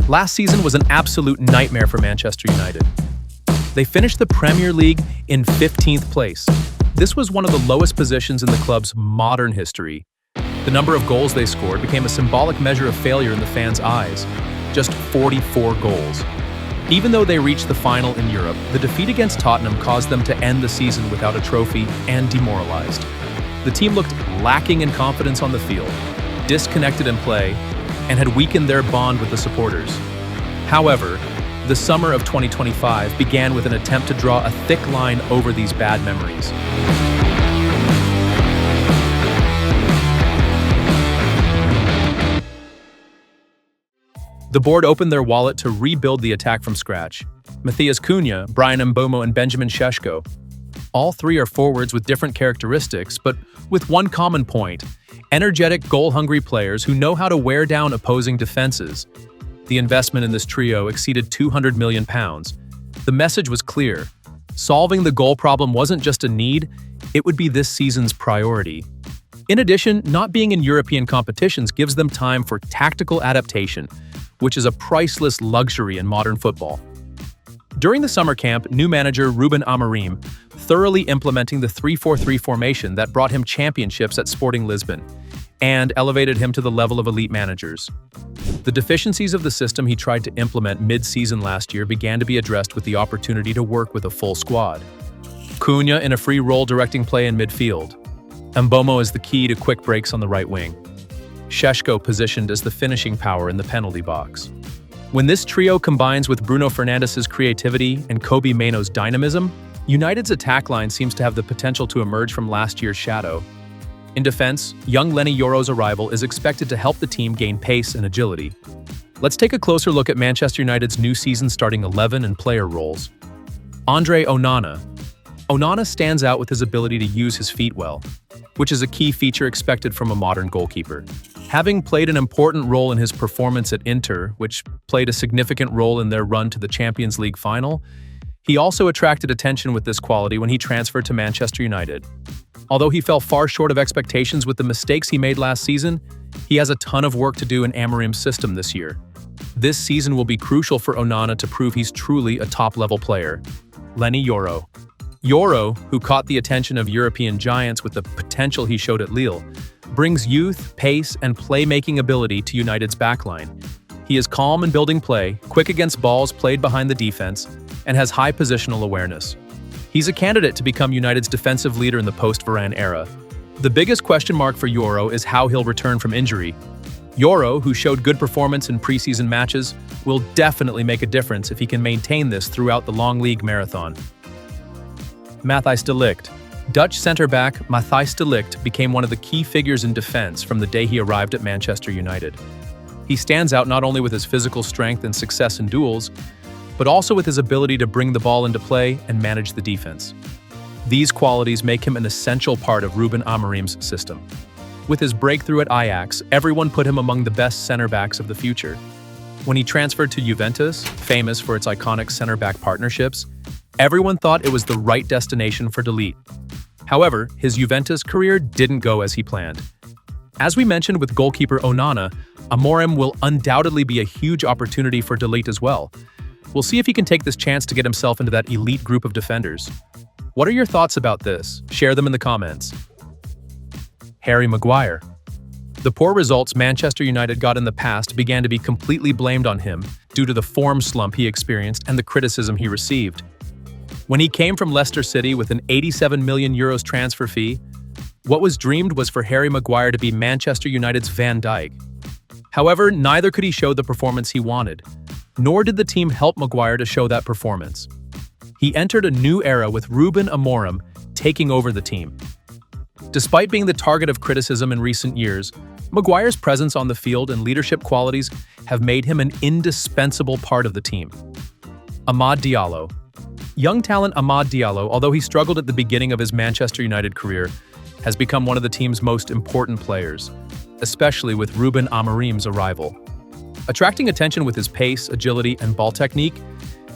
Last season was an absolute nightmare for Manchester United. They finished the Premier League in 15th place. This was one of the lowest positions in the club's modern history. The number of goals they scored became a symbolic measure of failure in the fans' eyes. Just 44 goals. Even though they reached the final in Europe, the defeat against Tottenham caused them to end the season without a trophy and demoralized. The team looked lacking in confidence on the field, disconnected in play, and had weakened their bond with the supporters. However, the summer of 2025 began with an attempt to draw a thick line over these bad memories. The board opened their wallet to rebuild the attack from scratch. Matheus Cunha, Bryan Mbeumo, and Benjamin Šeško. All three are forwards with different characteristics, but with one common point: energetic, goal-hungry players who know how to wear down opposing defenses. The investment in this trio exceeded £200 million. The message was clear. Solving the goal problem wasn't just a need, it would be this season's priority. In addition, not being in European competitions gives them time for tactical adaptation, which is a priceless luxury in modern football. During the summer camp, new manager Rúben Amorim thoroughly implementing the 3-4-3 formation that brought him championships at Sporting Lisbon and elevated him to the level of elite managers. The deficiencies of the system he tried to implement mid-season last year began to be addressed with the opportunity to work with a full squad. Cunha in a free role directing play in midfield. Mbeumo is the key to quick breaks on the right wing. Šeško positioned as the finishing power in the penalty box. When this trio combines with Bruno Fernandes' creativity and Kobbie Mainoo's dynamism, United's attack line seems to have the potential to emerge from last year's shadow. In defense, young Leny Yoro's arrival is expected to help the team gain pace and agility. Let's take a closer look at Manchester United's new season starting 11 and player roles. Onana. Onana stands out with his ability to use his feet well, which is a key feature expected from a modern goalkeeper. Having played an important role in his performance at Inter, which played a significant role in their run to the Champions League final, he also attracted attention with this quality when he transferred to Manchester United. Although he fell far short of expectations with the mistakes he made last season, he has a ton of work to do in Amorim's system this year. This season will be crucial for Onana to prove he's truly a top-level player. Leny Yoro. Yoro, who caught the attention of European giants with the potential he showed at Lille, brings youth, pace, and playmaking ability to United's backline. He is calm in building play, quick against balls played behind the defense, and has high positional awareness. He's a candidate to become United's defensive leader in the post-Varane era. The biggest question mark for Yoro is how he'll return from injury. Yoro, who showed good performance in preseason matches, will definitely make a difference if he can maintain this throughout the long league marathon. Matthijs de Ligt. Dutch centre-back Matthijs de Ligt became one of the key figures in defense from the day he arrived at Manchester United. He stands out not only with his physical strength and success in duels, but also with his ability to bring the ball into play and manage the defense. These qualities make him an essential part of Rúben Amorim's system. With his breakthrough at Ajax, everyone put him among the best center-backs of the future. When he transferred to Juventus, famous for its iconic center-back partnerships, everyone thought it was the right destination for de Ligt. However, his Juventus career didn't go as he planned. As we mentioned with goalkeeper Onana, Amorim will undoubtedly be a huge opportunity for de Ligt as well. We'll see if he can take this chance to get himself into that elite group of defenders. What are your thoughts about this? Share them in the comments. Harry Maguire. The poor results Manchester United got in the past began to be completely blamed on him due to the form slump he experienced and the criticism he received. When he came from Leicester City with an €87 million transfer fee, what was dreamed was for Harry Maguire to be Manchester United's Van Dijk. However, neither could he show the performance he wanted, nor did the team help Maguire to show that performance. He entered a new era with Rúben Amorim taking over the team. Despite being the target of criticism in recent years, Maguire's presence on the field and leadership qualities have made him an indispensable part of the team. Amad Diallo. Young talent Amad Diallo, although he struggled at the beginning of his Manchester United career, has become one of the team's most important players, especially with Rúben Amorim's arrival. Attracting attention with his pace, agility, and ball technique,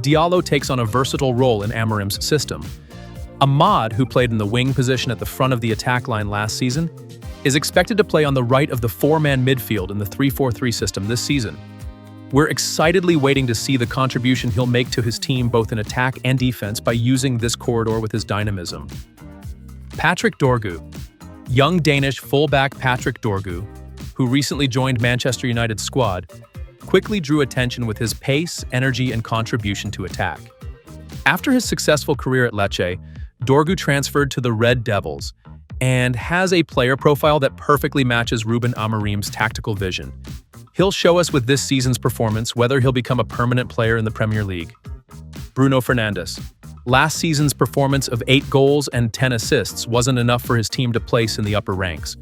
Diallo takes on a versatile role in Amorim's system. Amad, who played in the wing position at the front of the attack line last season, is expected to play on the right of the four-man midfield in the 3-4-3 system this season. We're excitedly waiting to see the contribution he'll make to his team both in attack and defense by using this corridor with his dynamism. Patrik Dorgu. Young Danish fullback Patrik Dorgu, who recently joined Manchester United's squad, quickly drew attention with his pace, energy, and contribution to attack. After his successful career at Lecce, Dorgu transferred to the Red Devils and has a player profile that perfectly matches Rúben Amorim's tactical vision. He'll show us with this season's performance whether he'll become a permanent player in the Premier League. Bruno Fernandes. Last season's performance of 8 goals and 10 assists wasn't enough for his team to place in the upper ranks.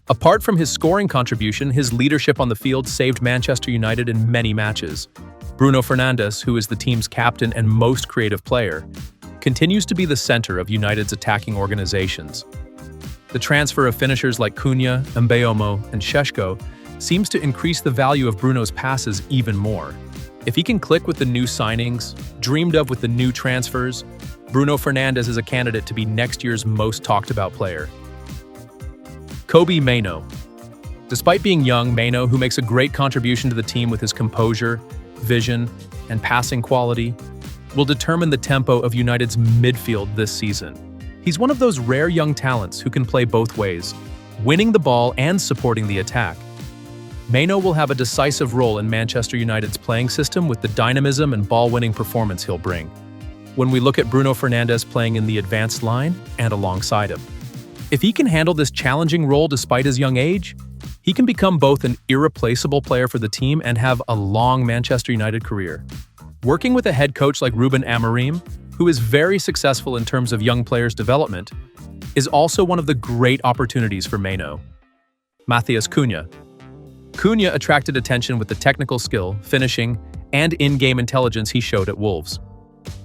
Apart from his scoring contribution, his leadership on the field saved Manchester United in many matches. Bruno Fernandes, who is the team's captain and most creative player, continues to be the center of United's attacking organizations. The transfer of finishers like Cunha, Mbeumo, and Šeško seems to increase the value of Bruno's passes even more. If he can click with the new signings, dreamed of with the new transfers, Bruno Fernandes is a candidate to be next year's most talked about player. Kobbie Mainoo. Despite being young, Mainoo, who makes a great contribution to the team with his composure, vision, and passing quality, will determine the tempo of United's midfield this season. He's one of those rare young talents who can play both ways, winning the ball and supporting the attack. Mainoo will have a decisive role in Manchester United's playing system with the dynamism and ball-winning performance he'll bring. When we look at Bruno Fernandes playing in the advanced line and alongside him, if he can handle this challenging role despite his young age, he can become both an irreplaceable player for the team and have a long Manchester United career. Working with a head coach like Rúben Amorim, who is very successful in terms of young players' development, is also one of the great opportunities for Mainoo. Matheus Cunha. Cunha attracted attention with the technical skill, finishing, and in-game intelligence he showed at Wolves.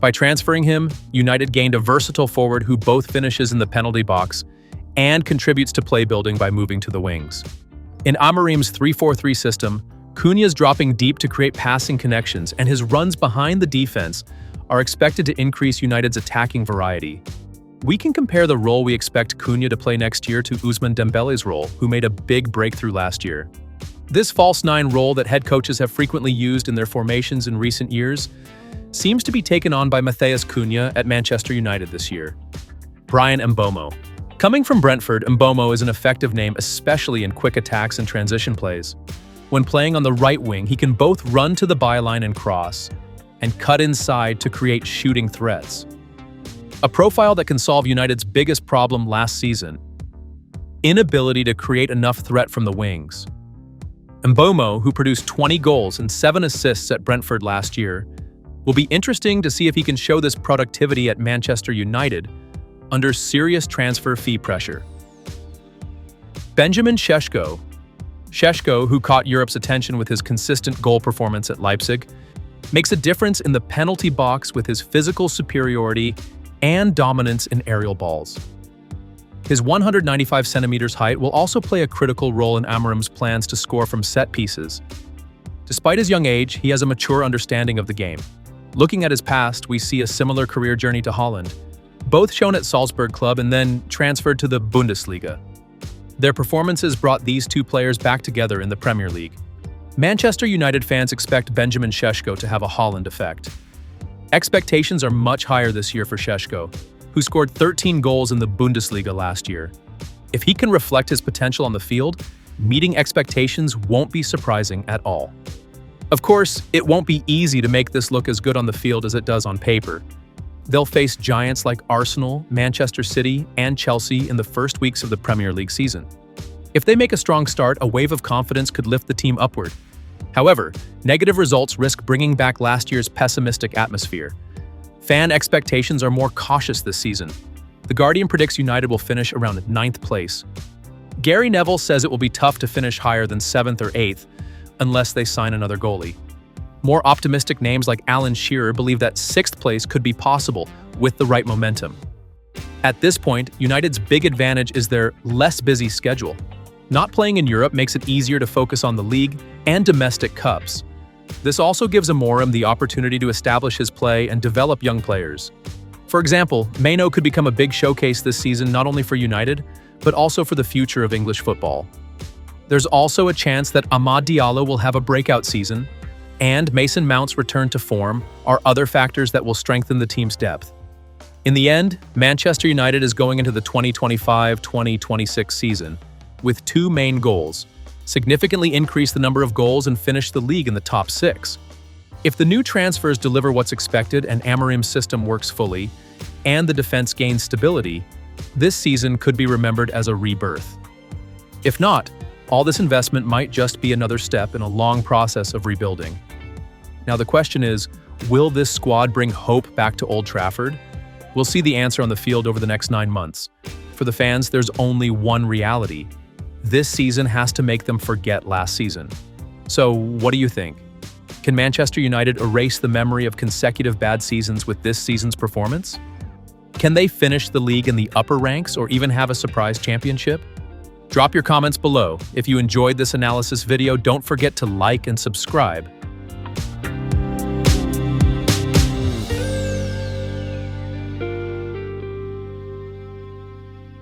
By transferring him, United gained a versatile forward who both finishes in the penalty box and contributes to play building by moving to the wings. In Amorim's 3-4-3 system, Cunha's dropping deep to create passing connections, and his runs behind the defense are expected to increase United's attacking variety. We can compare the role we expect Cunha to play next year to Ousmane Dembele's role, who made a big breakthrough last year. This false nine role that head coaches have frequently used in their formations in recent years seems to be taken on by Matheus Cunha at Manchester United this year. Bryan Mbeumo. Coming from Brentford, Mbeumo is an effective name, especially in quick attacks and transition plays. When playing on the right wing, he can both run to the byline and cross, and cut inside to create shooting threats. A profile that can solve United's biggest problem last season: inability to create enough threat from the wings. Mbeumo, who produced 20 goals and 7 assists at Brentford last year, will be interesting to see if he can show this productivity at Manchester United under serious transfer fee pressure. Benjamin Šeško. Šeško, who caught Europe's attention with his consistent goal performance at Leipzig, makes a difference in the penalty box with his physical superiority and dominance in aerial balls. His 195 centimeters height will also play a critical role in Amorim's plans to score from set pieces. Despite his young age, he has a mature understanding of the game. Looking at his past, we see a similar career journey to Holland, both shown at Salzburg club and then transferred to the Bundesliga. Their performances brought these two players back together in the Premier League. Manchester United fans expect Benjamin Šeško to have a Holland effect. Expectations are much higher this year for Šeško, who scored 13 goals in the Bundesliga last year. If he can reflect his potential on the field, meeting expectations won't be surprising at all. Of course, it won't be easy to make this look as good on the field as it does on paper. They'll face giants like Arsenal, Manchester City, and Chelsea in the first weeks of the Premier League season. If they make a strong start, a wave of confidence could lift the team upward. However, negative results risk bringing back last year's pessimistic atmosphere. Fan expectations are more cautious this season. The Guardian predicts United will finish around 9th place. Gary Neville says it will be tough to finish higher than 7th or 8th unless they sign another goalie. More optimistic names like Alan Shearer believe that 6th place could be possible with the right momentum. At this point, United's big advantage is their less busy schedule. Not playing in Europe makes it easier to focus on the league and domestic cups. This also gives Amorim the opportunity to establish his play and develop young players. For example, Mainoo could become a big showcase this season not only for United, but also for the future of English football. There's also a chance that Amad Diallo will have a breakout season, and Mason Mount's return to form are other factors that will strengthen the team's depth. In the end, Manchester United is going into the 2025-2026 season with two main goals: significantly increase the number of goals and finish the league in the top 6. If the new transfers deliver what's expected and Amorim's system works fully, and the defense gains stability, this season could be remembered as a rebirth. If not, all this investment might just be another step in a long process of rebuilding. Now the question is, will this squad bring hope back to Old Trafford? We'll see the answer on the field over the next 9 months. For the fans, there's only one reality. This season has to make them forget last season. So, what do you think? Can Manchester United erase the memory of consecutive bad seasons with this season's performance? Can they finish the league in the upper ranks or even have a surprise championship? Drop your comments below. If you enjoyed this analysis video, don't forget to like and subscribe.